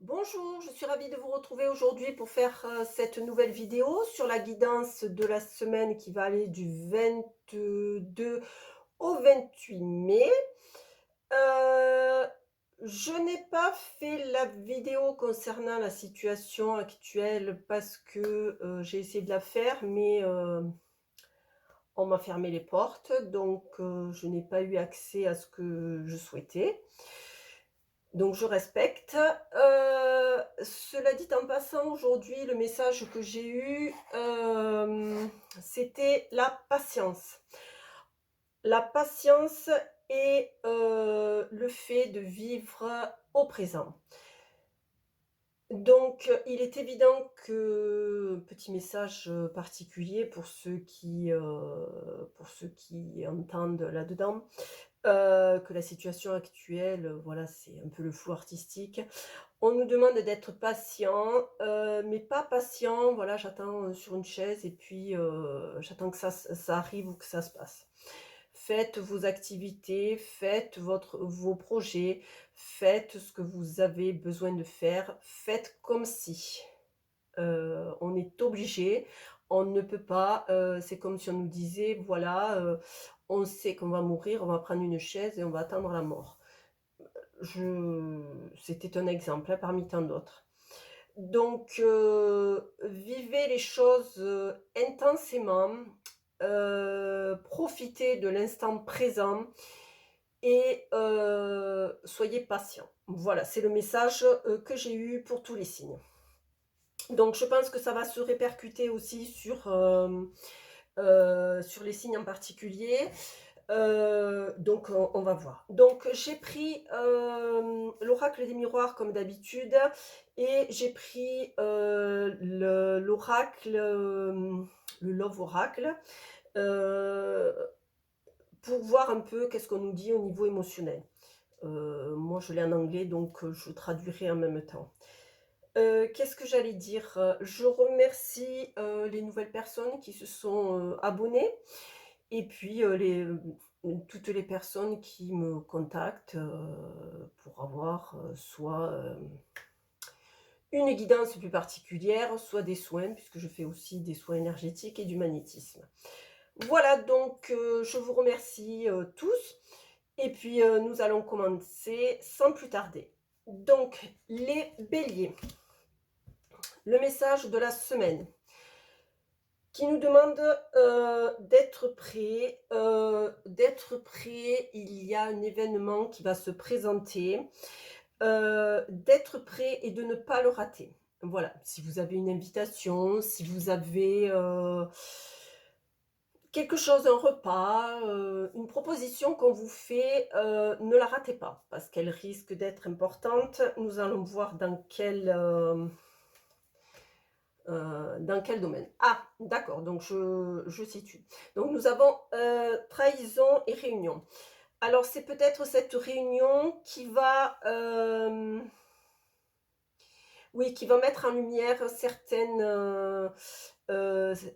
Bonjour, je suis ravie de vous retrouver aujourd'hui pour faire cette nouvelle vidéo sur la guidance de la semaine qui va aller du 22 au 28 mai. Euh, je n'ai pas fait la vidéo concernant la situation actuelle parce que j'ai essayé de la faire, mais on m'a fermé les portes, donc je n'ai pas eu accès à ce que je souhaitais. Donc je respecte. Cela dit en passant, aujourd'hui, le message que j'ai eu, c'était la patience. La patience et le fait de vivre au présent. Donc, il est évident que petit message, particulier pour ceux qui entendent là-dedans, que la situation actuelle, voilà, c'est un peu le flou artistique. On nous demande d'être patient, mais pas patient, voilà, j'attends, sur une chaise et puis, j'attends que ça arrive ou que ça se passe. Faites vos activités, faites vos projets, faites ce que vous avez besoin de faire, faites comme si. On est obligé, on ne peut pas, c'est comme si on nous disait: «Voilà, on sait qu'on va mourir, on va prendre une chaise et on va attendre la mort». Je C'était un exemple, hein, parmi tant d'autres. Donc, vivez les choses, intensément, profitez de l'instant présent et soyez patient. Voilà, c'est le message, que j'ai eu pour tous les signes. Donc je pense que ça va se répercuter aussi sur les signes en particulier. Donc on va voir. Donc j'ai pris, l'oracle des miroirs comme d'habitude et j'ai pris, l'oracle, le Love Oracle, heu, pour voir un peu qu'est-ce qu'on nous dit au niveau émotionnel. Moi je l'ai en anglais donc je traduirai en même temps. Qu'est-ce que j'allais dire? Je remercie, les nouvelles personnes qui se sont, abonnées et puis, toutes les personnes qui me contactent, pour avoir, soit, une guidance plus particulière, soit des soins, puisque je fais aussi des soins énergétiques et du magnétisme. Voilà donc, je vous remercie, tous et puis, nous allons commencer sans plus tarder. Donc les béliers, le message de la semaine qui nous demande, d'être prêt, il y a un événement qui va se présenter, d'être prêt et de ne pas le rater. Voilà, si vous avez une invitation, si vous avez, quelque chose, un repas, une proposition qu'on vous fait, ne la ratez pas parce qu'elle risque d'être importante. Nous allons voir dans quel domaine? Ah, d'accord, donc je situe. Donc nous avons, trahison et réunion. Alors c'est peut-être cette réunion qui va, oui, qui va mettre en lumière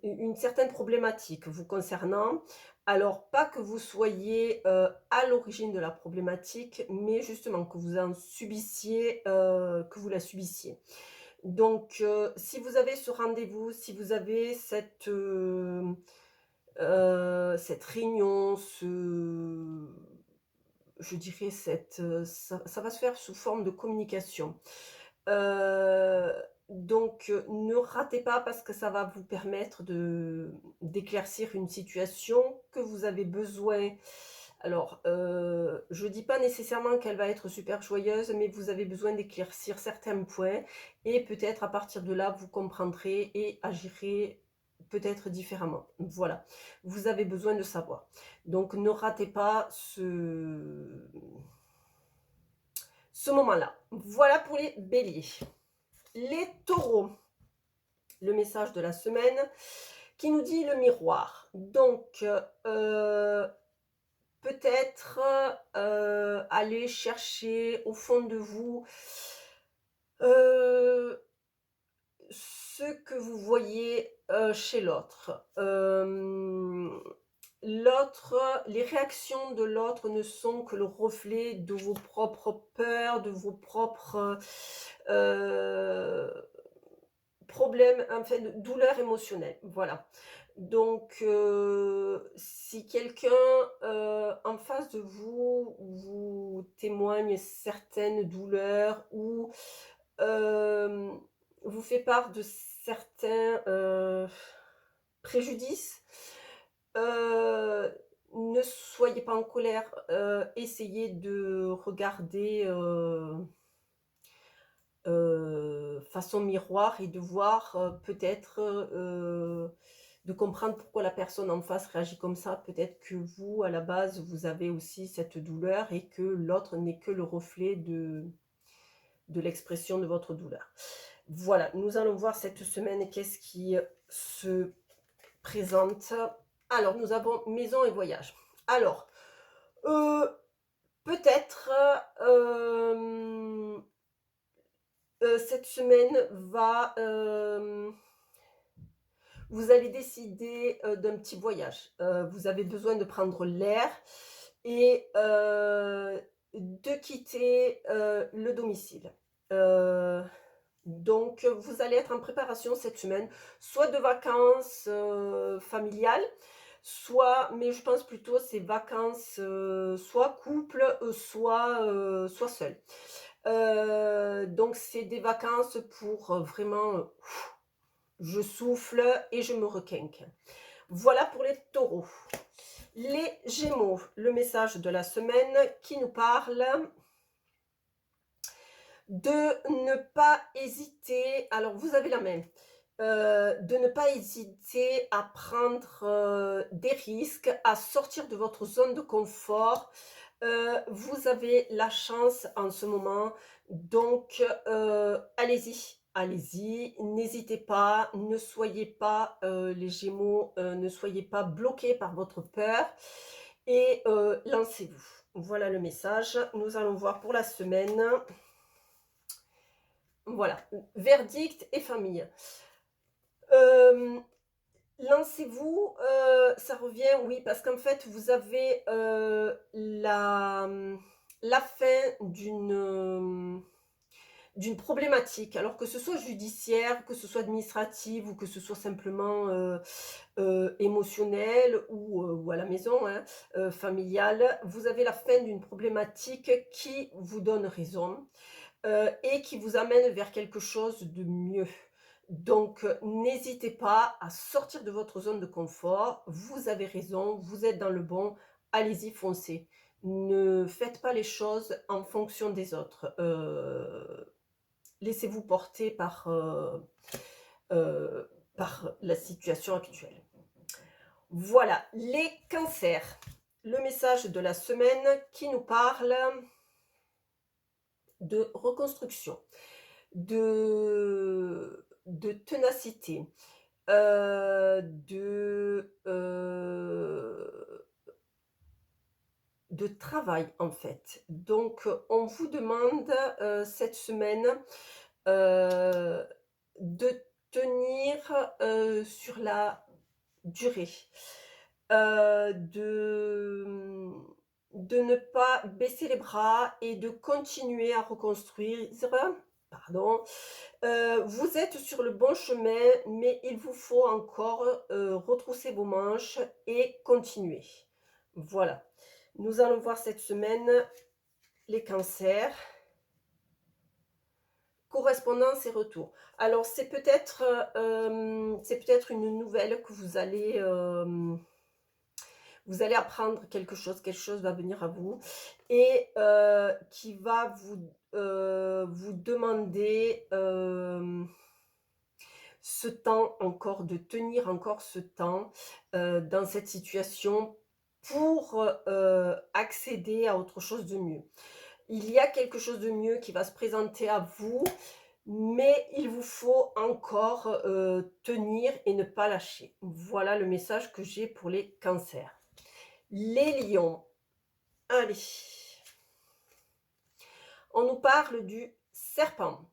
une certaine problématique vous concernant. Alors pas que vous soyez, à l'origine de la problématique, mais justement que vous la subissiez. Donc, si vous avez ce rendez-vous, si vous avez cette réunion, je dirais ça va se faire sous forme de communication. Heu, donc, ne ratez pas parce que ça va vous permettre d'éclaircir une situation que vous avez besoin. Alors, je dis pas nécessairement qu'elle va être super joyeuse, mais vous avez besoin d'éclaircir certains points et peut-être à partir de là, vous comprendrez et agirez peut-être différemment. Voilà, vous avez besoin de savoir. Donc ne ratez pas ce moment-là. Voilà pour les béliers. Les taureaux, le message de la semaine qui nous dit le miroir. Donc, peut-être, aller chercher au fond de vous, heu, ce que vous voyez, chez l'autre. l'autre, les réactions de l'autre ne sont que le reflet de vos propres peurs, de vos propres, problèmes, enfin, de douleurs émotionnelles, voilà. Donc, si quelqu'un, en face de vous, vous témoigne certaines douleurs ou, hem, vous fait part de certains, préjudices, heu, ne soyez pas en colère, essayez de regarder, façon miroir et de voir, peut-être, de comprendre pourquoi la personne en face réagit comme ça. Peut-être que vous, à la base, vous avez aussi cette douleur et que l'autre n'est que le reflet de l'expression de votre douleur. Voilà, nous allons voir cette semaine qu'est-ce qui, se présente. Alors, nous avons maison et voyage. Alors, heu, peut-être, cette semaine va, vous allez décider, d'un petit voyage. Vous avez besoin de prendre l'air et de quitter, le domicile. Heu, donc vous allez être en préparation cette semaine, soit de vacances, familiales, soit mais je pense plutôt c'est vacances, soit couple, soit seul. Donc c'est des vacances pour, vraiment, je souffle et je me requinque. Voilà pour les taureaux. Les gémeaux, le message de la semaine qui nous parle de ne pas hésiter, alors vous avez la main, de ne pas hésiter à prendre, des risques, à sortir de votre zone de confort. Vous avez la chance en ce moment, donc allez-y, allez-y, n'hésitez pas, ne soyez pas, les gémeaux, ne soyez pas bloqués par votre peur et lancez-vous. Voilà le message. Nous allons voir pour la semaine. Voilà, verdict et famille. Hem, lancez-vous, ça revient, oui, parce qu'en fait, vous avez, la fin d'une problématique. Alors que ce soit judiciaire, que ce soit administrative ou que ce soit simplement, émotionnelle ou à la maison, hein, familiale, vous avez la fin d'une problématique qui vous donne raison. Et qui vous amène vers quelque chose de mieux. Donc, n'hésitez pas à sortir de votre zone de confort. Vous avez raison, vous êtes dans le bon, allez-y, foncez. Ne faites pas les choses en fonction des autres. Laissez-vous porter par la situation actuelle. Voilà, les cancers. Le message de la semaine qui nous parle de reconstruction, de ténacité, de travail, en fait. Donc, on vous demande, cette semaine, heu, de tenir, sur la durée, de ne pas baisser les bras et de continuer à reconstruire, pardon. Vous êtes sur le bon chemin, mais il vous faut encore, retrousser vos manches et continuer. Voilà. Nous allons voir cette semaine les cancers, correspondance et retour. Alors c'est peut-être une nouvelle que vous allez apprendre quelque chose va venir à vous et qui va vous demander, ce temps encore, de tenir encore ce temps, dans cette situation pour, accéder à autre chose de mieux. Il y a quelque chose de mieux qui va se présenter à vous, mais il vous faut encore, tenir et ne pas lâcher. Voilà le message que j'ai pour les cancers. Les lions, allez, on nous parle du serpent.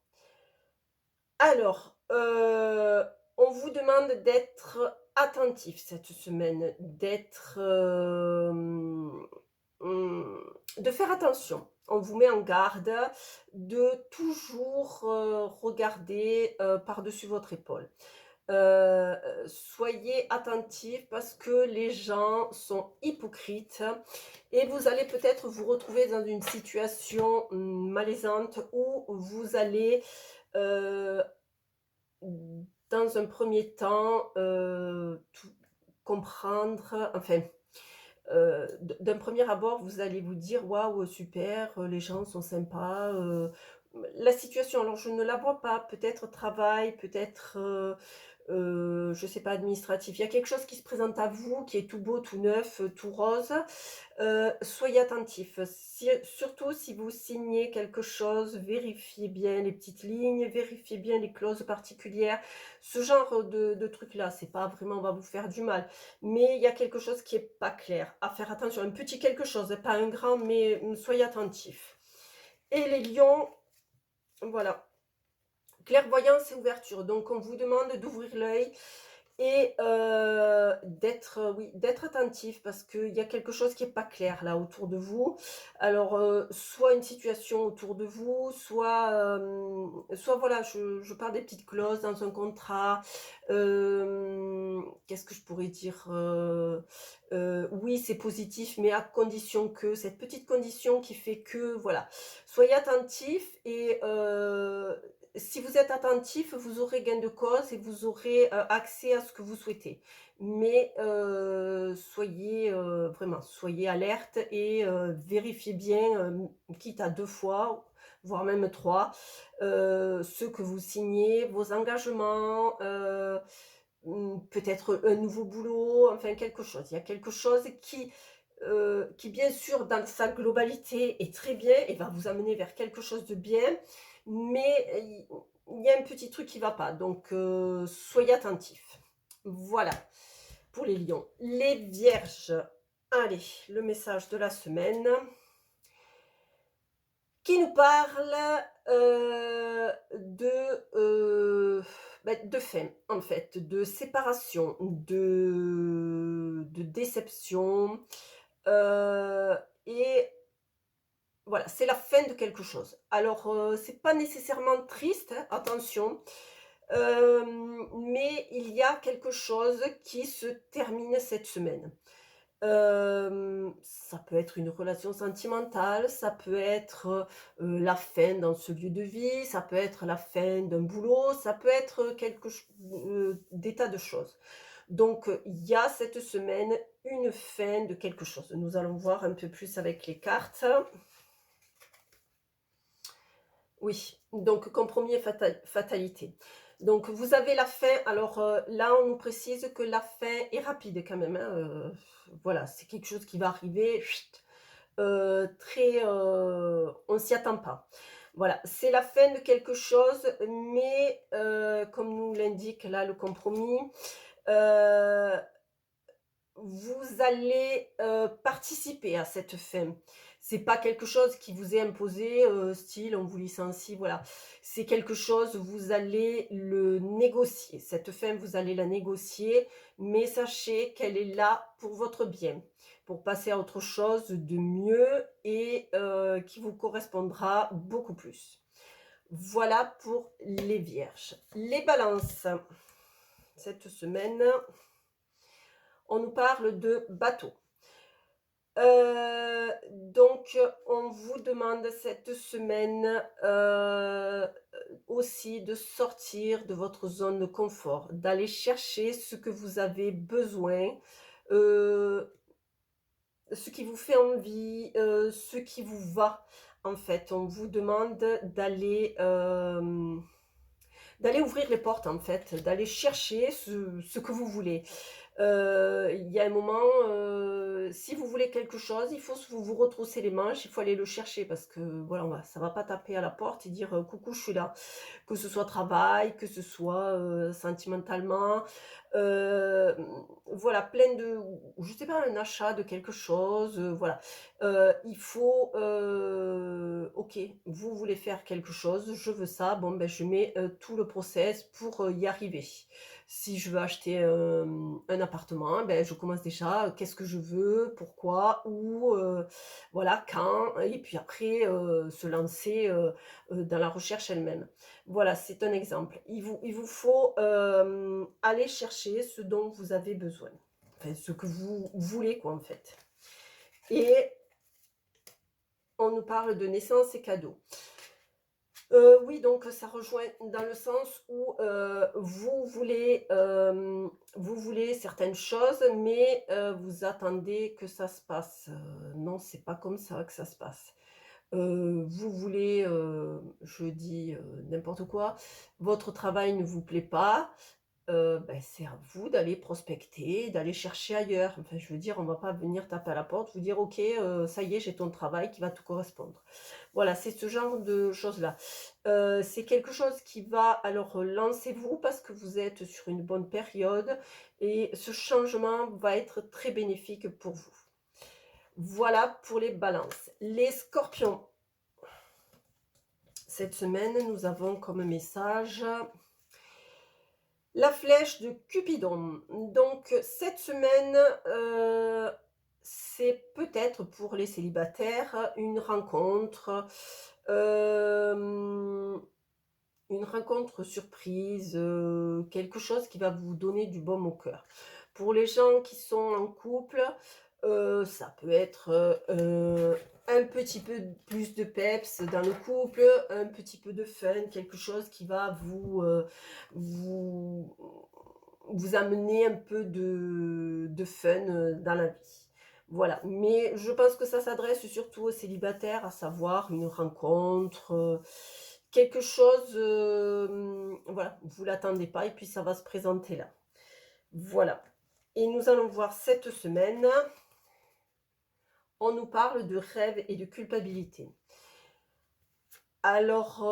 Alors, on vous demande d'être attentif cette semaine, de faire attention. On vous met en garde de toujours, regarder, par-dessus votre épaule. Heu, Soyez attentifs parce que les gens sont hypocrites et vous allez peut-être vous retrouver dans une situation, malaisante où vous allez, heu, dans un premier temps, tout comprendre, enfin, d'un premier abord, vous allez vous dire: «Waouh, super, les gens sont sympas», la situation, alors je ne la vois pas, peut-être travail, peut-être, je sais pas, administratif. Il y a quelque chose qui se présente à vous, qui est tout beau, tout neuf, tout rose. Soyez attentifs. Surtout si vous signez quelque chose, vérifiez bien les petites lignes, vérifiez bien les clauses particulières. Ce genre de trucs-là, c'est pas vraiment on va vous faire du mal, mais il y a quelque chose qui est pas clair. À faire attention, un petit quelque chose, hein, pas un grand, mais soyez attentifs. Et les lions, voilà, clairvoyance et ouverture. Donc on vous demande d'ouvrir l'œil et d'être, oui, d'être attentif parce qu'il y a quelque chose qui est pas clair là autour de vous. Alors, soit une situation autour de vous, soit voilà, je parle des petites clauses dans un contrat, qu'est-ce que je pourrais dire? Oui, c'est positif, mais à condition que, cette petite condition qui fait que, voilà. Soyez attentifs et si vous êtes attentif, vous aurez gain de cause et vous aurez, accès à ce que vous souhaitez. Mais, soyez, vraiment, soyez alerte et vérifiez bien, quitte à 2 fois, voire même 3, ce que vous signez, vos engagements, peut-être un nouveau boulot, enfin quelque chose. Il y a quelque chose qui bien sûr dans sa globalité est très bien et va vous amener vers quelque chose de bien, mais il y a un petit truc qui va pas, donc soyez attentifs. Voilà pour les lions. Les vierges, allez, le message de la semaine qui nous parle, de fin, en fait, de séparation, de déception, et voilà, c'est la fin de quelque chose. Alors, c'est pas nécessairement triste, hein, attention, mais il y a quelque chose qui se termine cette semaine. Ça peut être une relation sentimentale, ça peut être, la fin dans ce lieu de vie, ça peut être la fin d'un boulot, ça peut être des tas de choses. Donc, il y a cette semaine une fin de quelque chose. Nous allons voir un peu plus avec les cartes. Oui, donc compromis et fatalité. Donc vous avez la fin, alors, là on nous précise que la fin est rapide quand même, hein, voilà, c'est quelque chose qui va arriver, chut, très, on s'y attend pas. Voilà, c'est la fin de quelque chose, mais, comme nous l'indique là le compromis, heu vous allez, participer à cette fin. C'est pas quelque chose qui vous est imposé, style on vous licencie, voilà. C'est quelque chose, vous allez le négocier. Cette fin, vous allez la négocier, mais sachez qu'elle est là pour votre bien, pour passer à autre chose de mieux et qui vous correspondra beaucoup plus. Voilà pour les vierges. Les balances, cette semaine, on nous parle de bateau. Donc on vous demande cette semaine, aussi de sortir de votre zone de confort, d'aller chercher ce que vous avez besoin, heu, ce qui vous fait envie, ce qui vous va. En fait, on vous demande d'aller ouvrir les portes en fait, d'aller chercher ce que vous voulez. Il y a un moment, si vous voulez quelque chose, il faut vous retrousser les manches, il faut aller le chercher parce que voilà, ça va pas taper à la porte et dire, «Coucou, je suis là». Que ce soit travail, que ce soit, sentimentalement, hem, voilà, plein de ou je sais pas, un achat de quelque chose, voilà. Il faut, OK, vous voulez faire quelque chose, je veux ça, bon, ben, je mets, tout le process pour, y arriver. Si je veux acheter, un appartement, ben, je commence déjà, qu'est-ce que je veux? Pourquoi? Où? Voilà, quand? Et puis après, se lancer, dans la recherche elle-même. Voilà, c'est un exemple. Il vous faut, aller chercher ce dont vous avez besoin. Enfin, ce que vous voulez quoi, en fait. Et on nous parle de naissance et cadeaux. Oui, donc ça rejoint dans le sens où, vous voulez certaines choses, mais, vous attendez que ça se passe. Non, c'est pas comme ça que ça se passe. Vous voulez, je dis, n'importe quoi, votre travail ne vous plaît pas, c'est à vous d'aller prospecter, d'aller chercher ailleurs. Enfin, je veux dire, on va pas venir taper à la porte, vous dire: «OK, ça y est, j'ai ton travail qui va te correspondre». Voilà, c'est ce genre de choses-là. C'est quelque chose qui va alors, lancez-vous parce que vous êtes sur une bonne période et ce changement va être très bénéfique pour vous. Voilà pour les balances. Les scorpions, cette semaine, nous avons comme message la flèche de Cupidon. Donc cette semaine, c'est peut-être pour les célibataires hem, une rencontre surprise, quelque chose qui va vous donner du baume au cœur. Pour les gens qui sont en couple, ça peut être, un petit peu plus de peps dans le couple, un petit peu de fun, quelque chose qui va vous vous amener un peu de fun, dans la vie. Voilà, mais je pense que ça s'adresse surtout aux célibataires, à savoir une rencontre, quelque chose, voilà, vous l'attendez pas et puis ça va se présenter là. Voilà, et nous allons voir cette semaine, on nous parle de rêve et de culpabilité. Alors,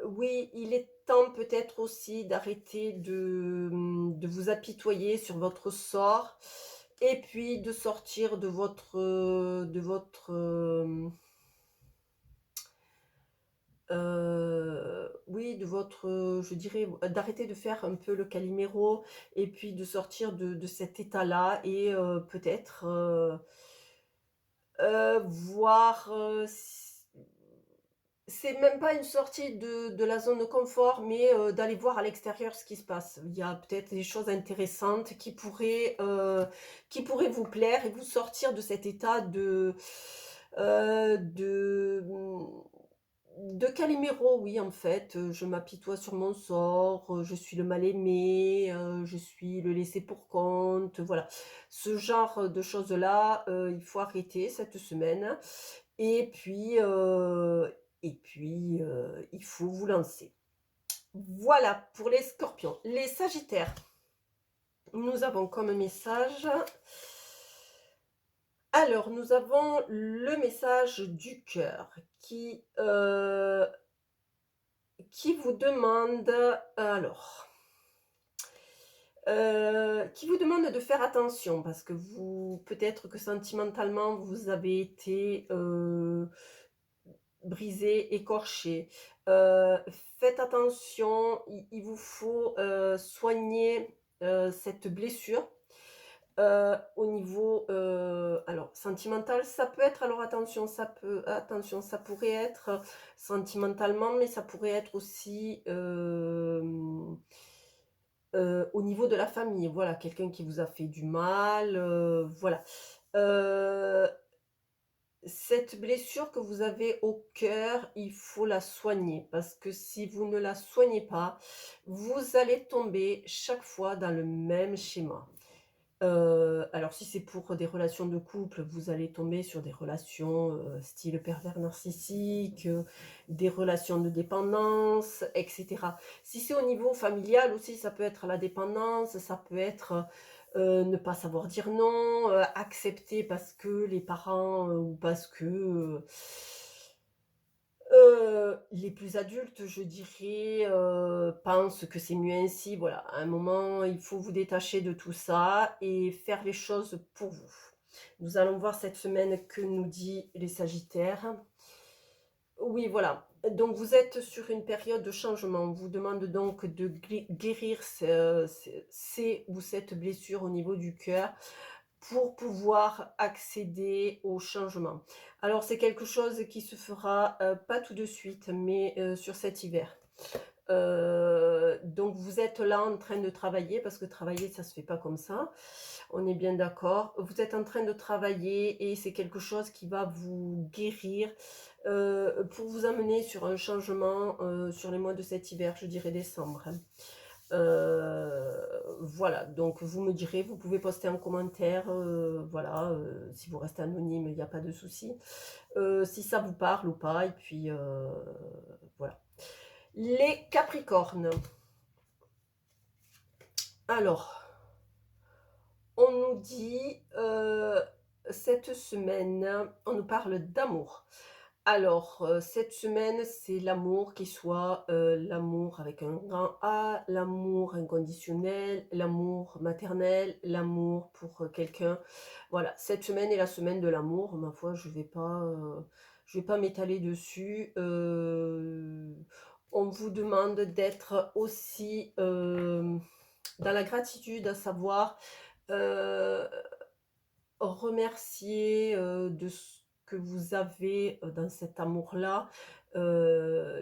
oui, il est temps peut-être aussi d'arrêter de vous apitoyer sur votre sort et puis de sortir oui, de votre, je dirais, d'arrêter de faire un peu le Calimero et puis de sortir de cet état-là et peut-être, voir, s c'est même pas une sortie de la zone de confort, mais d'aller voir à l'extérieur ce qui se passe. Il y a peut-être des choses intéressantes qui pourraient vous plaire et vous sortir de cet état heu, de, mmh, de Calimero, oui, en fait, je m'apitoie sur mon sort, je suis le mal-aimé, je suis le laissé pour compte, voilà. Ce genre de choses-là, il faut arrêter cette semaine et puis, il faut vous lancer. Voilà pour les scorpions. Les sagittaires, nous avons comme message alors, nous avons le message du cœur qui vous demande qui vous demande de faire attention parce que vous peut-être que sentimentalement vous avez été, brisé, écorché. Heu, Faites attention, il vous faut, soigner, cette blessure. Au niveau, alors sentimental, ça peut être alors attention, ça pourrait être sentimentalement, mais ça pourrait être aussi, au niveau de la famille. Voilà, quelqu'un qui vous a fait du mal, voilà. Heu, cette blessure que vous avez au cœur, il faut la soigner parce que si vous ne la soignez pas, vous allez tomber chaque fois dans le même schéma. Alors si c'est pour des relations de couple, vous allez tomber sur des relations, style pervers narcissique, des relations de dépendance et cetera. Si c'est au niveau familial aussi, ça peut être la dépendance, ça peut être, ne pas savoir dire non, accepter parce que les parents, ou parce que, les plus adultes, je dirais, pensent que c'est mieux ainsi. Voilà, à un moment, il faut vous détacher de tout ça et faire les choses pour vous. Nous allons voir cette semaine que nous dit les Sagittaires. Oui, voilà. Donc vous êtes sur une période de changement. On vous demande donc de guérir ces ou cette blessure au niveau du cœur pour pouvoir accéder au changement. Alors c'est quelque chose qui se fera, pas tout de suite, mais sur cet hiver. Donc vous êtes là en train de travailler, parce que travailler ça se fait pas comme ça, on est bien d'accord. Vous êtes en train de travailler et c'est quelque chose qui va vous guérir, pour vous amener sur un changement, sur les mois de cet hiver, je dirais décembre, hein. Voilà, donc vous me direz, vous pouvez poster en commentaire, voilà, si vous restez anonyme, il y a pas de souci, si ça vous parle ou pas et puis, voilà. Les Capricornes. Alors, on nous dit, cette semaine, on nous parle d'amour. Alors, cette semaine, c'est l'amour qui soit, l'amour avec un grand A, l'amour inconditionnel, l'amour maternel, l'amour pour, quelqu'un. Voilà, cette semaine est la semaine de l'amour. Ma foi, je vais pas m'étaler dessus. On vous demande d'être aussi, dans la gratitude, à savoir, heu remercier, de ce que vous avez, dans cet amour-là,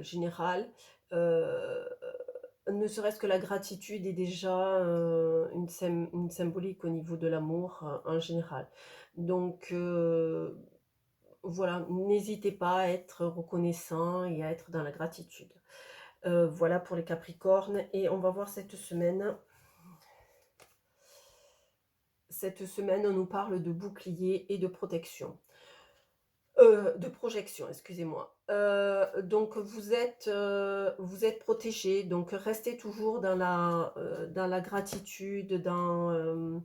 général. Heu, Ne serait-ce que la gratitude est déjà, une symbolique au niveau de l'amour, en général. Donc voilà, n'hésitez pas à être reconnaissant et à être dans la gratitude. Voilà pour les Capricornes et on va voir cette semaine. Cette semaine, on nous parle de bouclier et de protection. De projection, excusez-moi. Donc vous êtes protégés, donc restez toujours dans la gratitude, dans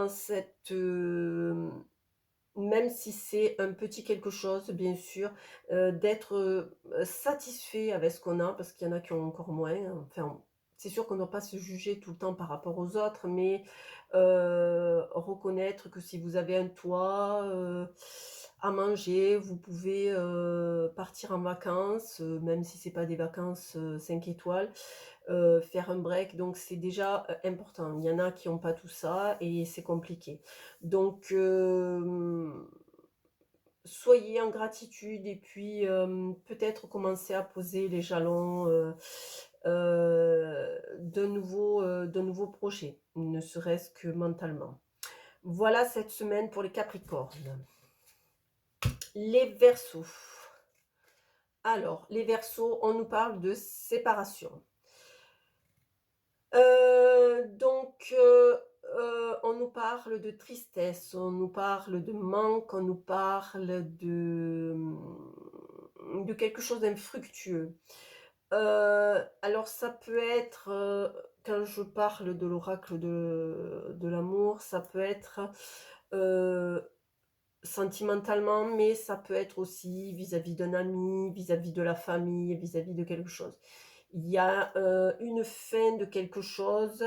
cette, même si c'est un petit quelque chose, bien sûr, d'être, satisfait avec ce qu'on a, parce qu'il y en a qui ont encore moins, hein. Enfin, c'est sûr qu'on ne doit pas se juger tout le temps par rapport aux autres, mais reconnaître que si vous avez un toit, à manger, vous pouvez, partir en vacances, même si c'est pas des vacances, 5 étoiles, faire un break, donc c'est déjà, important. Il y en a qui ont pas tout ça et c'est compliqué. Donc soyez en gratitude et puis, peut-être commencer à poser les jalons, d'un nouveau projet, ne serait-ce que mentalement. Voilà cette semaine pour les Capricornes. Les Verseaux. Alors, les Verseaux, on nous parle de séparation. On nous parle de tristesse, on nous parle de manque, on nous parle de quelque chose d'infructueux. Alors ça peut être, quand je parle de l'oracle de l'amour, ça peut être, heu, sentimentalement, mais ça peut être aussi vis-à-vis d'un ami, vis-à-vis de la famille, vis-à-vis de quelque chose. Il y a, une fin de quelque chose,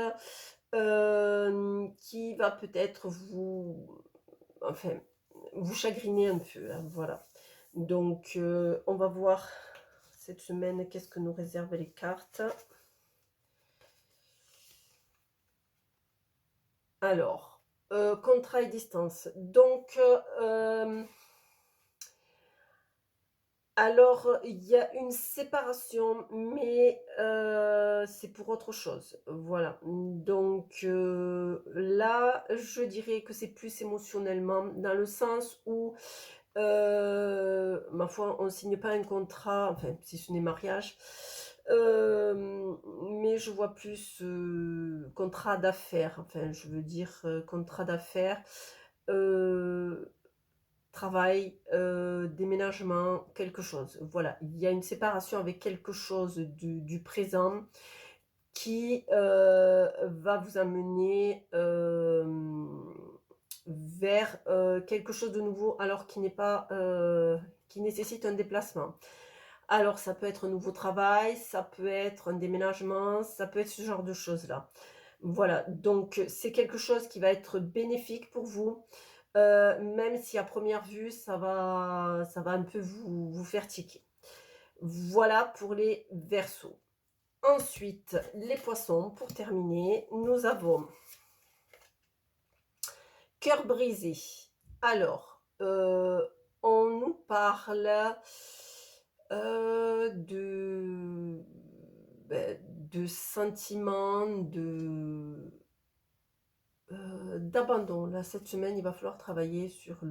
qui va peut-être enfin, vous chagriner un peu, hein, voilà. Donc, on va voir cette semaine qu'est-ce que nous réservent les cartes. Alors, contrat et distance. Donc, alors, il y a une séparation, mais c'est pour autre chose. Voilà. Donc, là, je dirais que c'est plus émotionnellement, dans le sens où, ma foi, on ne signe pas un contrat, enfin, si ce n'est mariage, mais je vois plus, contrat d'affaires, enfin, je veux dire, contrat d'affaires, heu travail, déménagement, quelque chose. Voilà, il y a une séparation avec quelque chose du présent qui, va vous amener, vers, quelque chose de nouveau, alors qui n'est pas, qui nécessite un déplacement. Alors ça peut être un nouveau travail, ça peut être un déménagement, ça peut être ce genre de choses-là. Voilà, donc c'est quelque chose qui va être bénéfique pour vous, même si à première vue ça va un peu vous faire tiquer. Voilà pour les Verseaux. Ensuite, les Poissons, pour terminer, nous avons cœur brisé. Alors, on nous parle, de sentiments, d'abandon. Là, cette semaine, il va falloir travailler sur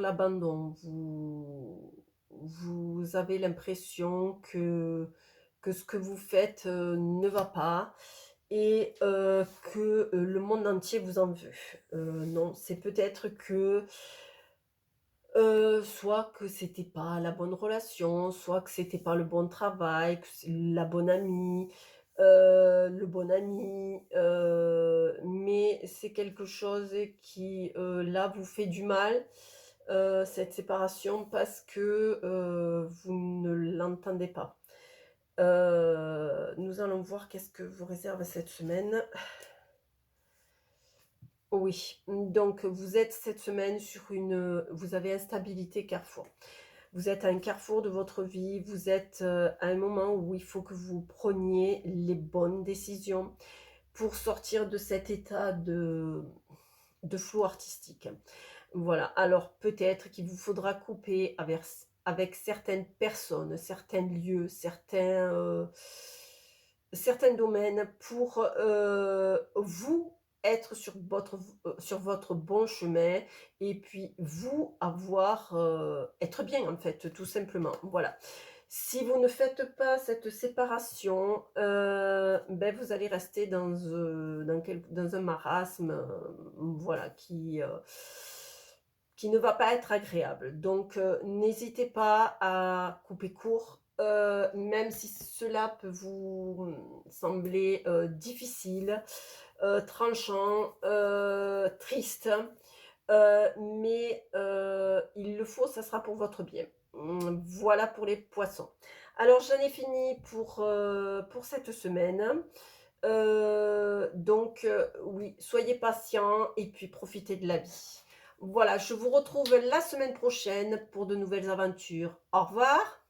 l'abandon. Vous avez l'impression que ce que vous faites, ne va pas et que, le monde entier vous en veut. Non, c'est peut-être que, soit que c'était pas la bonne relation, soit que c'était pas le bon travail, que c'est la bonne amie, le bon ami, mais c'est quelque chose qui, là, vous fait du mal, cette séparation parce que, vous ne l'entendez pas. Nous allons voir qu'est-ce que vous réserve cette semaine. Oui, donc vous êtes cette semaine sur vous avez instabilité carrefour. Vous êtes à un carrefour de votre vie, vous êtes, à un moment où il faut que vous preniez les bonnes décisions pour sortir de cet état de flou artistique. Voilà, alors peut-être qu'il vous faudra couper avec certaines personnes, certains lieux, certains domaines pour, vous être sur votre bon chemin et puis vous avoir, être bien en fait, tout simplement. Voilà. Si vous ne faites pas cette séparation, vous allez rester dans un marasme, voilà, qui ne va pas être agréable. Donc, n'hésitez pas à couper court, même si cela peut vous, sembler, difficile, tranchant, triste, mais il le faut, ça sera pour votre bien. Voilà pour les Poissons. Alors j'en ai fini pour cette semaine. Donc oui, soyez patients et puis profitez de la vie. Voilà, je vous retrouve la semaine prochaine pour de nouvelles aventures. Au revoir.